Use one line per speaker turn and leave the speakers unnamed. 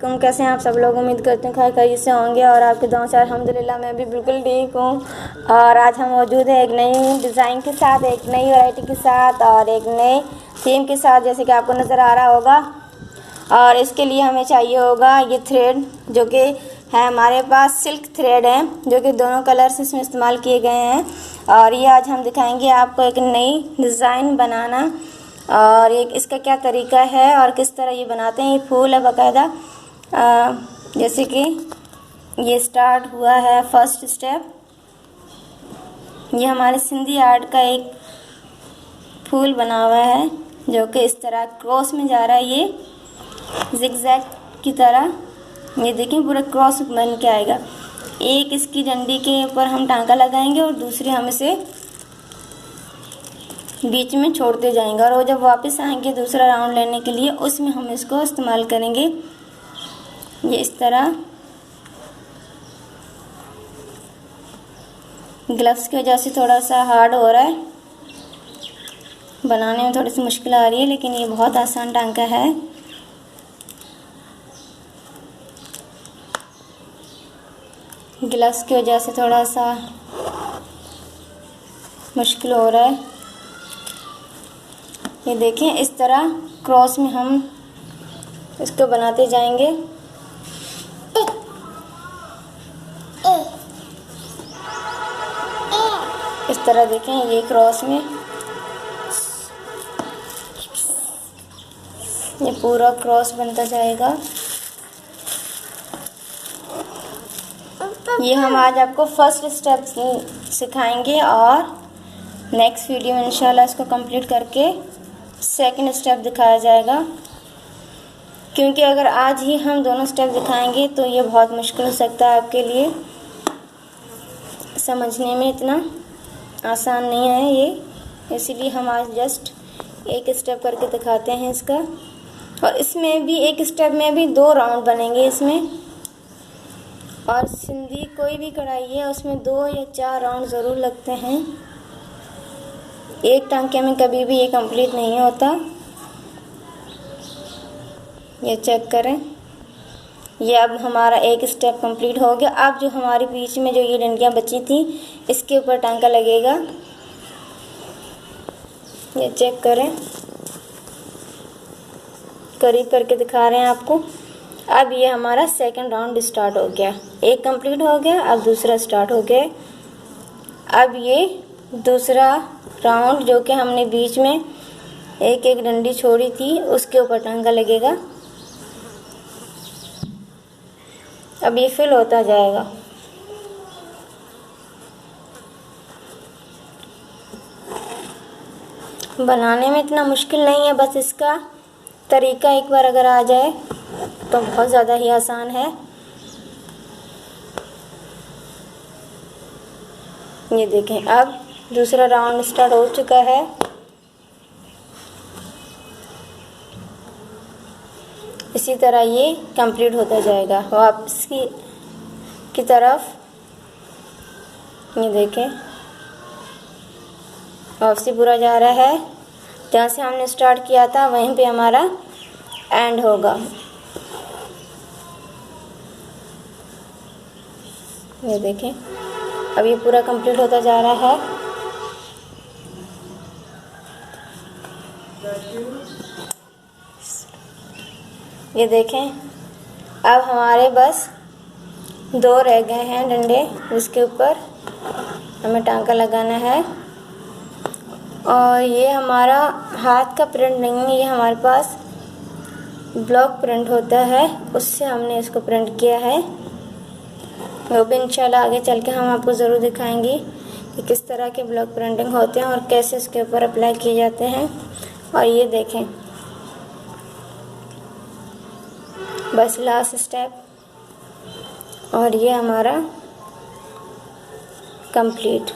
वालेकुम। कैसे हैं आप सब लोग? उम्मीद करते हैं खैर से होंगे और आपके दुआ से अल्हम्दुलिल्लाह मैं भी बिल्कुल ठीक हूँ। और आज हम मौजूद हैं एक नई डिज़ाइन के साथ, एक नई वैरायटी के साथ और एक नए थीम के साथ, जैसे कि आपको नज़र आ रहा होगा। और इसके लिए हमें चाहिए होगा ये थ्रेड, जो कि है हमारे पास सिल्क थ्रेड है, जो कि दोनों कलर्स इसमें इस्तेमाल किए गए हैं। और ये आज हम दिखाएंगे आपको एक नई डिज़ाइन बनाना और एक इसका क्या तरीका है और किस तरह ये बनाते हैं। ये फूल है बाकायदा, जैसे कि ये स्टार्ट हुआ है फर्स्ट स्टेप। ये हमारे सिंधी आर्ट का एक फूल बना हुआ है जो कि इस तरह क्रॉस में जा रहा है, ये जिगजैग की तरह। ये देखें पूरा क्रॉस बन के आएगा। एक इसकी डंडी के ऊपर हम टांका लगाएंगे और दूसरी हम इसे बीच में छोड़ते जाएंगे और वो जब वापस आएंगे दूसरा राउंड लेने के लिए, उसमें हम इसको इस्तेमाल करेंगे। ये इस तरह ग्लव्स की वजह से थोड़ा सा हार्ड हो रहा है, बनाने में थोड़ी सी मुश्किल आ रही है, लेकिन ये बहुत आसान टांका है। ग्लव्स की वजह से थोड़ा सा मुश्किल हो रहा है। ये देखें इस तरह क्रॉस में हम इसको बनाते जाएंगे। इस तरह देखें ये क्रॉस में ये पूरा क्रॉस बनता जाएगा। ये हम आज आपको फर्स्ट स्टेप सिखाएंगे और नेक्स्ट वीडियो में इंशाल्लाह इसको कंप्लीट करके सेकंड स्टेप दिखाया जाएगा, क्योंकि अगर आज ही हम दोनों स्टेप दिखाएंगे तो ये बहुत मुश्किल हो सकता है आपके लिए, समझने में इतना आसान नहीं है ये। इसीलिए हम आज जस्ट एक स्टेप करके दिखाते हैं इसका। और इसमें भी एक स्टेप में भी 2 राउंड बनेंगे इसमें। और सिंधी कोई भी कढ़ाई है उसमें 2 या 4 राउंड ज़रूर लगते हैं। एक टांके में कभी भी ये कंप्लीट नहीं होता। ये चेक करें, ये अब हमारा एक स्टेप कंप्लीट हो गया। अब जो हमारी बीच में जो ये डंडियाँ बची थी इसके ऊपर टांका लगेगा। ये चेक करें, करीब करके दिखा रहे हैं आपको। अब ये हमारा सेकंड राउंड स्टार्ट हो गया, एक कंप्लीट हो गया, अब दूसरा स्टार्ट हो गया। अब ये दूसरा राउंड जो कि हमने बीच में एक एक डंडी छोड़ी थी उसके ऊपर टांका लगेगा। अब ये फिल होता जाएगा। बनाने में इतना मुश्किल नहीं है, बस इसका तरीका एक बार अगर आ जाए तो बहुत ज़्यादा ही आसान है। ये देखें अब दूसरा राउंड स्टार्ट हो चुका है। इसी तरह ये कंप्लीट होता जाएगा वापस की तरफ। ये देखें वापसी पूरा जा रहा है, जहाँ से हमने स्टार्ट किया था वहीं पे हमारा एंड होगा। ये देखें अब ये पूरा कंप्लीट होता जा रहा है। ये देखें अब हमारे बस 2 रह गए हैं डंडे, जिसके ऊपर हमें टांका लगाना है। और ये हमारा हाथ का प्रिंट नहीं है, ये हमारे पास ब्लॉक प्रिंट होता है, उससे हमने इसको प्रिंट किया है। वो भी इंशाल्लाह आगे चल के हम आपको ज़रूर दिखाएंगे कि किस तरह के ब्लॉक प्रिंटिंग होते हैं और कैसे इसके ऊपर अप्लाई किए जाते हैं। और ये देखें बस लास्ट स्टेप और ये हमारा कंप्लीट।